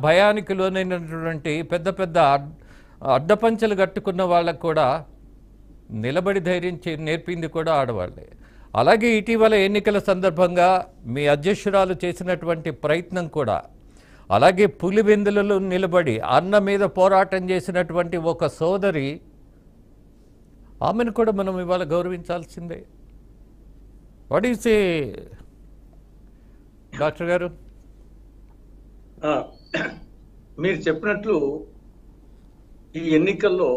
భయానికి లోనైనటువంటి పెద్ద పెద్ద అడ్డపంచలు కట్టుకున్న వాళ్ళకు కూడా నిలబడి ధైర్యం నేర్పింది కూడా ఆడవాళ్ళే. అలాగే ఇటీవల ఎన్నికల సందర్భంగా మీ అధ్యక్షురాలు చేసినటువంటి ప్రయత్నం కూడా, అలాగే పులివెందులలో నిలబడి అన్న మీద పోరాటం చేసినటువంటి ఒక సోదరి, ఆమెను కూడా మనం ఇవాళ గౌరవించాల్సిందే. వాట్ ఈస్ ఏ డాక్టర్ గారు? మీరు చెప్పినట్లు ఈ ఎన్నికల్లో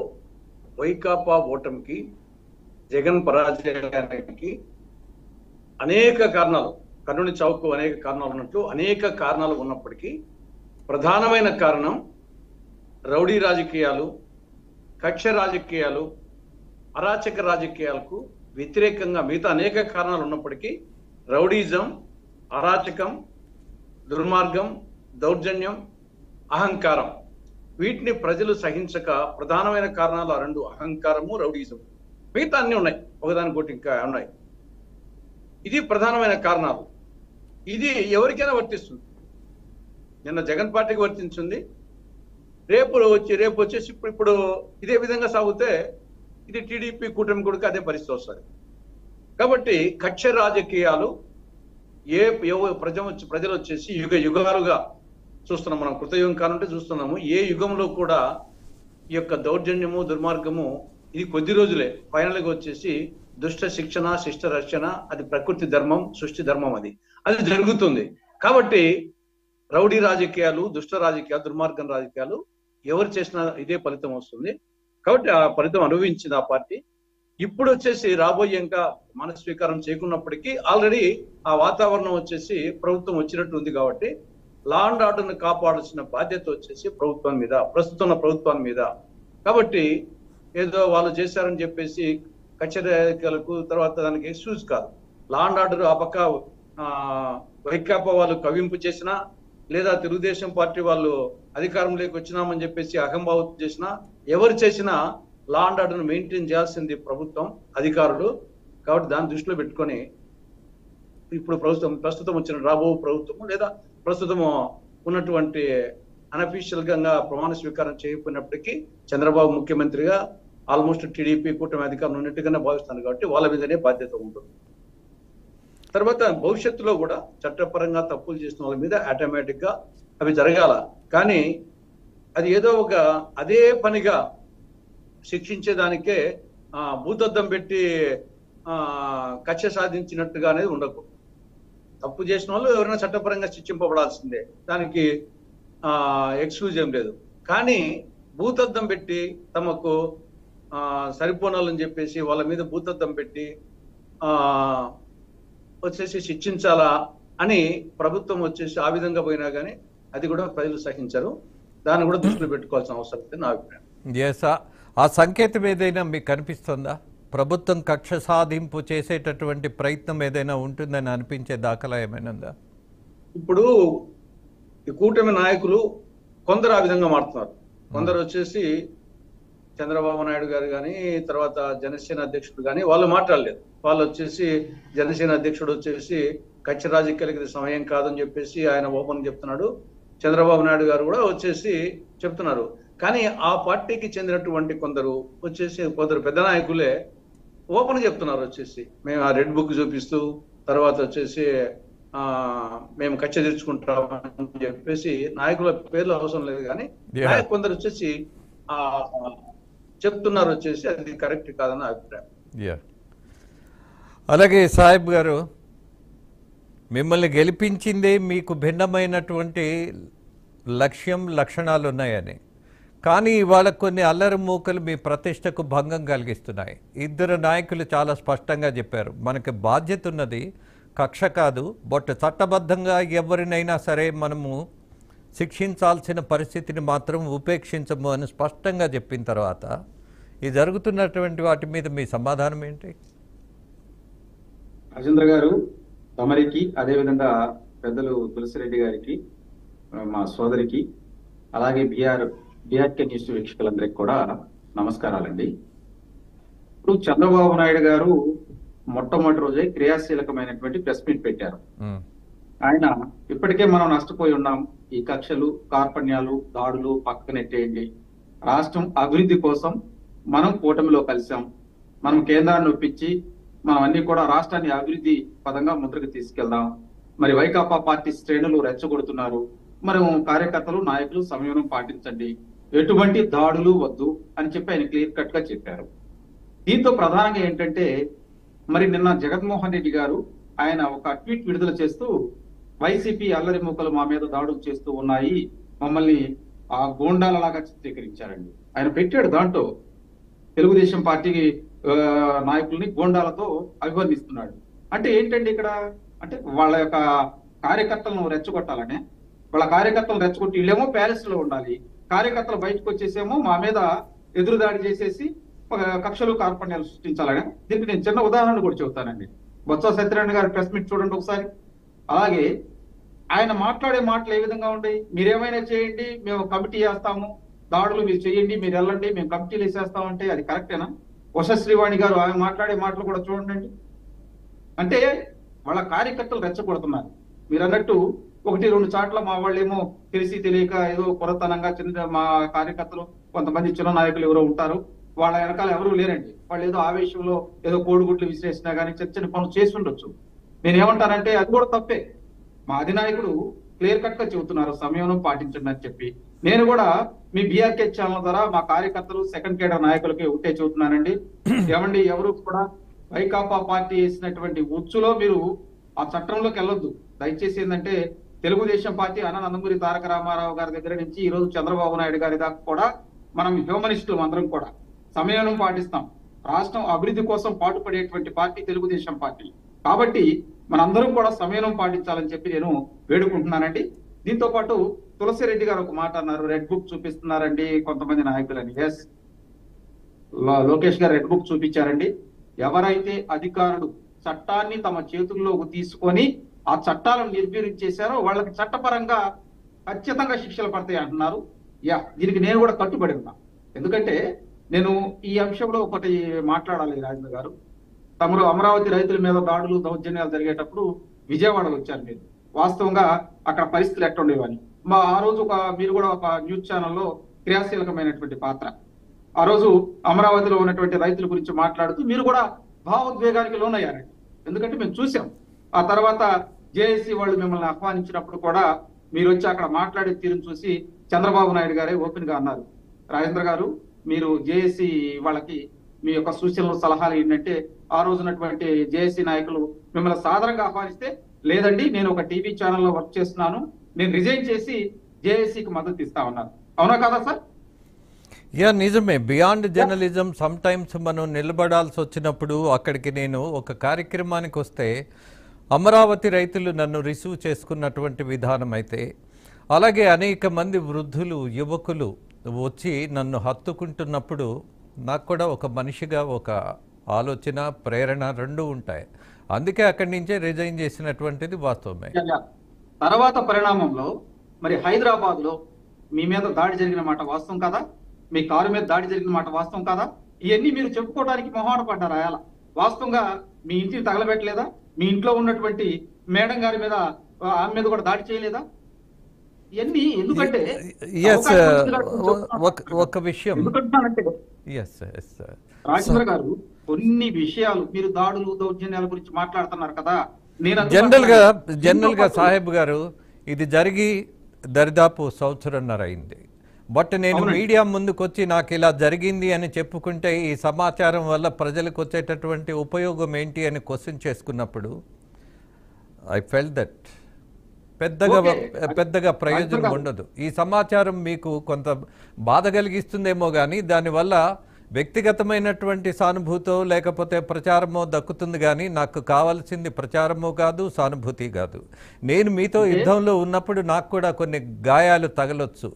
వైకాపా ఓటమికి, జగన్ పరాజయానికి అనేక కారణాలు, కర్నూలు చౌక్ అనేక కారణాలు ఉన్నట్లు అనేక కారణాలు ఉన్నప్పటికీ ప్రధానమైన కారణం రౌడీ రాజకీయాలు, కక్ష రాజకీయాలు, అరాచక రాజకీయాలకు వ్యతిరేకంగా మిగతా అనేక కారణాలు ఉన్నప్పటికీ రౌడీజం, అరాచకం, దుర్మార్గం, దౌర్జన్యం, అహంకారం, వీటిని ప్రజలు సహించక ప్రధానమైన కారణాలు ఆ రెండు, అహంకారము, రౌడీజం. మిగతా అన్ని ఉన్నాయి, ఒకదానికోటి ఇంకా ఉన్నాయి. ఇది ప్రధానమైన కారణాలు. ఇది ఎవరికైనా వర్తిస్తుంది. నిన్న జగన్ పార్టీకి వర్తించింది, రేపు వచ్చేసి ఇప్పుడు ఇదే విధంగా సాగితే ఇది టీడీపీ కూటమి కూడా అదే పరిస్థితి వస్తుంది. కాబట్టి కక్ష రాజకీయాలు ప్రజలు వచ్చేసి యుగాలుగా చూస్తున్నాం. మనం కృతయుగం కానుంటే చూస్తున్నాము. ఏ యుగంలో కూడా ఈ యొక్క దౌర్జన్యము, దుర్మార్గము ఇది కొద్ది రోజులే. ఫైనల్గా వచ్చేసి దుష్ట శిక్షణ, శిష్ట రక్షణ, అది ప్రకృతి ధర్మం, సృష్టి ధర్మం, అది జరుగుతుంది. కాబట్టి రౌడీ రాజకీయాలు, దుష్ట రాజకీయాలు, దుర్మార్గం రాజకీయాలు ఎవరు చేసినా ఇదే ఫలితం వస్తుంది. కాబట్టి ఆ ఫలితం అనుభవించింది ఆ పార్టీ. ఇప్పుడు వచ్చేసి రాబోయే ఇంకా మన స్వీకారం చేయకున్నప్పటికీ ఆల్రెడీ ఆ వాతావరణం వచ్చేసి ప్రభుత్వం వచ్చినట్టు ఉంది. కాబట్టి లా అండ్ ఆర్డర్ను కాపాడాల్సిన బాధ్యత వచ్చేసి ప్రభుత్వం మీద, ప్రస్తుతం ప్రభుత్వం మీద. కాబట్టి ఏదో వాళ్ళు చేశారని చెప్పేసి కచేరీలకు తర్వాత దానికి ఎక్స్క్యూజ్ కాదు. లా అండ్ ఆర్డర్ ఆ పక్క వైకాపా వాళ్ళు కవింపు చేసినా, లేదా తెలుగుదేశం పార్టీ వాళ్ళు అధికారంలోకి వచ్చినామని చెప్పేసి అహంభావం చేసినా, ఎవరు చేసినా లా అండ్ ఆర్డర్ను మెయింటైన్ చేయాల్సింది ప్రభుత్వం, అధికారులు. కాబట్టి దాన్ని దృష్టిలో పెట్టుకొని ఇప్పుడు ప్రస్తుతం వచ్చిన రాబో ప్రభుత్వము, లేదా ప్రస్తుతము ఉన్నటువంటి అన్అఫీషియల్ గా ప్రమాణ స్వీకారం చేయకపోయినప్పటికీ చంద్రబాబు ముఖ్యమంత్రిగా ఆల్మోస్ట్ టీడీపీ కూటమి అధికారం ఉన్నట్టుగానే భావిస్తాను. కాబట్టి వాళ్ళ మీదనే బాధ్యత ఉంటుంది. తర్వాత భవిష్యత్తులో కూడా చట్టపరంగా తప్పులు చేసిన వాళ్ళ మీద ఆటోమేటిక్ గా అవి జరగాల. కానీ అది ఏదో ఒక అదే పనిగా శిక్షించేదానికే భూతద్దం పెట్టి కక్ష సాధించినట్టుగా అనేది ఉండకూడదు. తప్పు చేసిన వాళ్ళు ఎవరైనా చట్టపరంగా శిక్షింపబడాల్సిందే, దానికి ఎక్స్క్యూజ్ ఏం లేదు. కానీ భూతద్దం పెట్టి తమకు సరిపోనాలని చెప్పేసి వాళ్ళ మీద భూతద్దం పెట్టి వచ్చేసి శిక్షించాలా అని ప్రభుత్వం వచ్చేసి ఆ విధంగా పోయినా కానీ అది కూడా ప్రజలు సహించరు. దాన్ని కూడా దృష్టిలో పెట్టుకోవాల్సిన అవసరం నా అభిప్రాయం. ఆ సంకేతం ఏదైనా మీకు కనిపిస్తుందా? ప్రభుత్వం కక్ష సాధింపు చేసేటటువంటి ప్రయత్నం ఏదైనా ఉంటుందని అనిపించే దాఖలా ఏమైనా ఉందా? ఇప్పుడు ఈ కూటమి నాయకులు కొందరు ఆ విధంగా మారుతున్నారు. కొందరు వచ్చేసి చంద్రబాబు నాయుడు గారు కానీ, తర్వాత జనసేన అధ్యక్షుడు కానీ వాళ్ళు మాట్లాడలేదు. వాళ్ళు వచ్చేసి జనసేన అధ్యక్షుడు వచ్చేసి కక్ష రాజకీయాలకి ఇది సమయం కాదని చెప్పేసి ఆయన ఓపెన్ చెప్తున్నాడు. చంద్రబాబు నాయుడు గారు కూడా వచ్చేసి చెప్తున్నారు. కానీ ఆ పార్టీకి చెందినటువంటి కొందరు పెద్ద నాయకులే ఓపెన్ చెప్తున్నారు. వచ్చేసి మేము ఆ రెడ్ బుక్ చూపిస్తూ తర్వాత వచ్చేసి మేము కక్ష తీర్చుకుంటామని చెప్పేసి నాయకుల పేర్లు అవసరం లేదు, కానీ కొందరు వచ్చేసి చెప్తున్నారు. వచ్చేసి అది కరెక్ట్ కాదని అభిప్రాయం. అలాగే సాహెబ్ గారు, మిమ్మల్ని గెలిపించిందే మీకు భిన్నమైనటువంటి లక్ష్యం, లక్షణాలు ఉన్నాయని, కానీ ఇవాళ కొన్ని అల్లరి మూకలు మీ ప్రతిష్టకు భంగం కలిగిస్తున్నాయి. ఇద్దరు నాయకులు చాలా స్పష్టంగా చెప్పారు, మనకి బాధ్యత ఉన్నది, కక్ష కాదు. బట్ చట్టబద్ధంగా ఎవరినైనా సరే మనము శిక్షించాల్సిన పరిస్థితిని మాత్రం ఉపేక్షించము అని స్పష్టంగా చెప్పిన తర్వాత ఈ జరుగుతున్నటువంటి వాటి మీద మీ సమాధానం ఏంటి? రాజేంద్ర గారు, తమరికి, అదేవిధంగా పెద్దలు తులసిరెడ్డి గారికి, మా సోదరికి, అలాగే బిఆర్కే న్యూస్ వీక్షకులందరికీ కూడా నమస్కారాలండి. ఇప్పుడు చంద్రబాబు నాయుడు గారు మొట్టమొదటి రోజే క్రియాశీలకమైనటువంటి ప్రెస్ మీట్ పెట్టారు. ఆయన ఇప్పటికే మనం నష్టపోయి ఉన్నాం. ఈ కక్షలు, కార్పణ్యాలు, దాడులు పక్కనెట్టేయండి. రాష్ట్రం అభివృద్ధి కోసం మనం కూటమిలో కలిసాం. మనం కేంద్రాన్ని ఒప్పించి మనం అన్ని కూడా రాష్ట్రాన్ని అభివృద్ధి పదంగా ముందుకు తీసుకెళ్దాం. మరి వైకాపా పార్టీ శ్రేణులు రెచ్చగొడుతున్నారు. మనం కార్యకర్తలు, నాయకులు సంయమనం పాటించండి, ఎటువంటి దాడులు వద్దు అని చెప్పి ఆయన క్లియర్ కట్ గా చెప్పారు. దీంతో ప్రధానంగా ఏంటంటే, మరి నిన్న జగన్మోహన్ రెడ్డి గారు ఆయన ఒక ట్వీట్ విడుదల చేస్తూ వైసీపీ అల్లరి మూకలు మా మీద దాడులు చేస్తూ ఉన్నాయి, మమ్మల్ని ఆ గోండాలలాగా చిత్రీకరించారండి. ఆయన పెట్టాడు దాంట్లో తెలుగుదేశం పార్టీ నాయకుల్ని గోండాలతో అభివర్ణిస్తున్నాడు. అంటే ఏంటండి ఇక్కడ, అంటే వాళ్ళ యొక్క కార్యకర్తలను రెచ్చగొట్టాలనే, వాళ్ళ కార్యకర్తలను రెచ్చగొట్టి వీళ్ళేమో ప్యాలెస్ లో ఉండాలి, కార్యకర్తలు బయటకు వచ్చేసేమో మా మీద ఎదురుదాడి చేసేసి కక్షలు, కార్పణ్యాలు సృష్టించాలని. దీనికి నేను చిన్న ఉదాహరణ కూడా చెబుతానండి. బొత్స సత్యనారాయణ గారి ప్రెస్ మీట్ చూడండి ఒకసారి. అలాగే ఆయన మాట్లాడే మాటలు ఏ విధంగా ఉంటాయి, మీరేమైనా చేయండి, మేము కమిటీ వేస్తాము, దాడులు మీరు చేయండి, మీరు వెళ్ళండి, మేము కమిటీలు వేసేస్తామంటే అది కరెక్టేనా? శ్రీవాణి గారు ఆయన మాట్లాడే మాటలు కూడా చూడండి. అంటే వాళ్ళ కార్యకర్తలు రెచ్చగొడుతున్నారు. మీరు అన్నట్టు 1-2 చాట్ల మా వాళ్ళేమో తెలిసి తెలియక ఏదో కొరతనంగా చిన్న మా కార్యకర్తలు కొంతమంది చిన్న నాయకులు ఎవరో ఉంటారు, వాళ్ళ వెనకాల ఎవరూ లేరండి. వాళ్ళు ఏదో ఆవేశంలో ఏదో కోడిగుడ్లు విశ్లేషణ కానీ చర్చని పనులు చేసి ఉండొచ్చు. నేనేమంటానంటే అది కూడా తప్పే. మా అధినాయకుడు క్లియర్ కట్ గా చెబుతున్నారు సంయమనం పాటించండి అని చెప్పి. నేను కూడా మీ బీఆర్కే ఛానల్ ద్వారా మా కార్యకర్తలు, సెకండ్ కేడర్ నాయకులకి ఒకటే చెబుతున్నానండి, ఏమండి ఎవరు కూడా వైకాపా పార్టీ వేసినటువంటి ఉచ్చులో మీరు ఆ చట్టంలోకి వెళ్ళొద్దు. దయచేసి ఏంటంటే తెలుగుదేశం పార్టీ అన్న నందమూరి తారక రామారావు గారి దగ్గర నుంచి ఈ రోజు చంద్రబాబు నాయుడు గారి దాకా కూడా మనం హ్యూమనిస్టులు అందరం కూడా సంయమనం పాటిస్తాం. రాష్ట్రం అభివృద్ధి కోసం పాటుపడేటువంటి పార్టీ తెలుగుదేశం పార్టీ. కాబట్టి మనందరం కూడా సంయమనం పాటించాలని చెప్పి నేను వేడుకుంటున్నానండి. దీంతో పాటు తులసిరెడ్డి గారు ఒక మాట అన్నారు, రెడ్ బుక్ చూపిస్తున్నారండి కొంతమంది నాయకులని. ఎస్, లోకేష్ గారు రెడ్ బుక్ చూపించారండి. ఎవరైతే అధికారులు చట్టాన్ని తమ చేతుల్లోకి తీసుకొని ఆ చట్టాలను నిర్వీర్యం వాళ్ళకి చట్టపరంగా ఖచ్చితంగా శిక్షలు పడతాయి అంటున్నారు. దీనికి నేను కూడా కట్టుబడి ఉన్నా. ఎందుకంటే నేను ఈ అంశంలో ఒకటి మాట్లాడాలి. రాజేంద్ర గారు, తమరు అమరావతి రైతుల మీద దాడులు, దౌర్జన్యాలు జరిగేటప్పుడు విజయవాడలో వచ్చారు మీరు. వాస్తవంగా అక్కడ పరిస్థితులు ఎట్లా ఉండేవని ఆ రోజు మీరు కూడా ఒక న్యూస్ ఛానల్లో క్రియాశీలకమైనటువంటి పాత్ర. ఆ రోజు అమరావతిలో ఉన్నటువంటి రైతుల గురించి మాట్లాడుతూ మీరు కూడా భావోద్వేగానికి లోనయ్యారండి. ఎందుకంటే మేము చూసాం. ఆ తర్వాత జేఏసీ వాళ్ళు మిమ్మల్ని ఆహ్వానించినప్పుడు కూడా మీరు వచ్చి అక్కడ మాట్లాడే తీరును చూసి చంద్రబాబు నాయుడు గారే ఓపెన్ గా అన్నారు, రాజేంద్ర గారు మీరు జేఏసీ వాళ్ళకి మీ యొక్క సూచనలు, సలహాలు ఏంటంటే, ఆ రోజున్నటువంటి జేఏసీ నాయకులు మిమ్మల్ని సాధారణంగా ఆహ్వానిస్తే, లేదండి నేను ఒక టీవీ ఛానల్లో వర్క్ చేస్తున్నాను, నేను రిజైన్ చేసి జేఏసీకి మద్దతు ఇస్తా ఉన్నారు. అవునా కదా సార్? నిజమే. బియాండ్ జర్నలిజం సమ్ టైమ్స్ మనం నిలబడాల్సి వచ్చినప్పుడు అక్కడికి నేను ఒక కార్యక్రమానికి వస్తే అమరావతి రైతులు నన్ను రిసీవ్ చేసుకున్నటువంటి విధానం అయితే, అలాగే అనేక మంది వృద్ధులు, యువకులు వచ్చి నన్ను హత్తుకుంటున్నప్పుడు నాకు కూడా ఒక మనిషిగా ఒక ఆలోచన, ప్రేరణ రెండు ఉంటాయి. అందుకే అక్కడి నుంచే రిజైన్ చేసినటువంటిది వాస్తవమే. తర్వాత పరిణామంలో మరి హైదరాబాద్ లో మీ మీద దాడి జరిగిన మాట వాస్తవం కదా, మీ కారు మీద దాడి జరిగిన మాట వాస్తవం కదా, ఇవన్నీ మీరు చెప్పుకోవడానికి మొహాట పడ్డారు. అయాల వాస్తవంగా మీ ఇంటిని తగలబెట్టలేదా? మీ ఇంట్లో ఉన్నటువంటి మేడం గారి మీద, ఆమె మీద కూడా దాడి చేయలేదా? ఇవన్నీ ఎందుకంటే ఒక విషయం రాజేంద్ర గారు, కొన్ని విషయాలు మీరు దాడులు, దౌర్జన్యాల గురించి మాట్లాడుతున్నారు కదా. నేను జనరల్ గా సాహెబ్ గారు, ఇది జరిగి దరిదాపు 1.5 సంవత్సరం అయింది. బట్ నేను మీడియా ముందుకు వచ్చి నాకు ఇలా జరిగింది అని చెప్పుకుంటే ఈ సమాచారం వల్ల ప్రజలకు వచ్చేటటువంటి ఉపయోగం ఏంటి అని క్వశ్చన్ చేసుకున్నప్పుడు ఐ ఫెల్ దట్ పెద్దగా ప్రయోజనం ఉండదు. ఈ సమాచారం మీకు కొంత బాధ కలిగిస్తుందేమో కానీ దానివల్ల వ్యక్తిగతమైనటువంటి సానుభూతో లేకపోతే ప్రచారమో దక్కుతుంది, కానీ నాకు కావాల్సింది ప్రచారమో కాదు, సానుభూతి కాదు. నేను మీతో యుద్ధంలో ఉన్నప్పుడు నాకు కూడా కొన్ని గాయాలు తగలొచ్చు.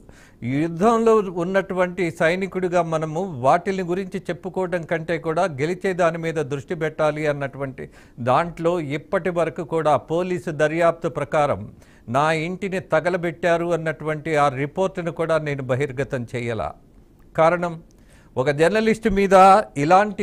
యుద్ధంలో ఉన్నటువంటి సైనికుడిగా మనము వాటిని గురించి చెప్పుకోవడం కంటే కూడా గెలిచే దాని మీద దృష్టి పెట్టాలి అన్నటువంటి దాంట్లో ఇప్పటి వరకు కూడా పోలీసు దర్యాప్తు ప్రకారం నా ఇంటిని తగలబెట్టారు అన్నటువంటి ఆ రిపోర్టును కూడా నేను బహిర్గతం చేయాల. కారణం, ఒక జర్నలిస్ట్ మీద ఇలాంటి